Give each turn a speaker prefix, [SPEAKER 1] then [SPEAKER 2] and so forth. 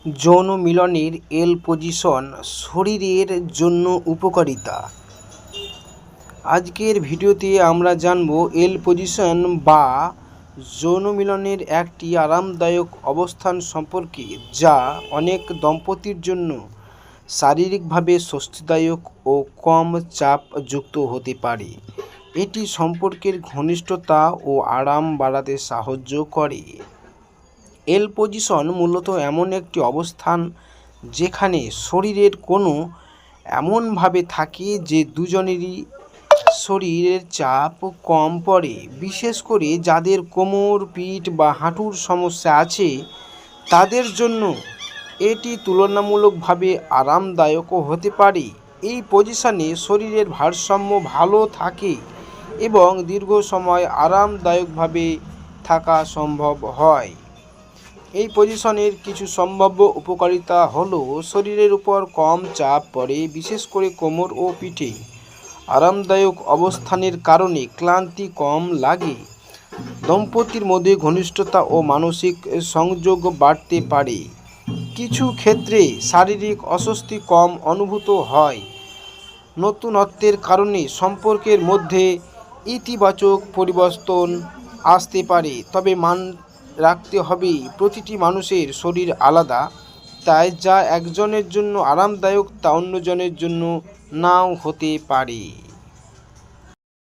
[SPEAKER 1] যৌন মিলনের এল পজিশন শরীরের জন্য উপকারিতা। আজকের ভিডিওতে আমরা জানব এল পজিশন বা যৌন মিলনের একটি আরামদায়ক অবস্থান সম্পর্কে, যা অনেক দম্পতির জন্য শারীরিকভাবে স্বস্তিদায়ক ও কম চাপযুক্ত হতে পারে। এটি সম্পর্কের ঘনিষ্ঠতা ও আরাম বাড়াতে সাহায্য করে। এল পজিশন মূলত এমন একটি অবস্থান যেখানে শরীরের কোনো এমনভাবে থাকে যে দুজনেরই শরীরের চাপ কম পড়ে। বিশেষ করে যাদের কোমর, পিঠ বা হাঁটুর সমস্যা আছে, তাদের জন্য এটি তুলনামূলকভাবে আরামদায়কও হতে পারে। এই পজিশনে শরীরের ভারসাম্য ভালো থাকে এবং দীর্ঘ সময় আরামদায়কভাবে থাকা সম্ভব হয়। এই পজিশনের কিছু সম্ভাব্য উপকারিতা হলো: শরীরের উপর কম চাপ পড়ে, বিশেষ করে কোমর ও পিঠে। আরামদায়ক অবস্থানের কারণে ক্লান্তি কম লাগে। দম্পতির মধ্যে ঘনিষ্ঠতা ও মানসিক সংযোগ বাড়তে পারে। কিছু ক্ষেত্রে শারীরিক অস্বস্তি কম অনুভূত হয়। নতুনত্বের কারণে সম্পর্কের মধ্যে ইতিবাচক পরিবর্তন আসতে পারে, তবে রাখতে হবে প্রতিটি মানুষের শরীর আলাদা, তাই যা একজনের জন্য আরামদায়ক তা অন্যজনের জন্য নাও হতে পারে।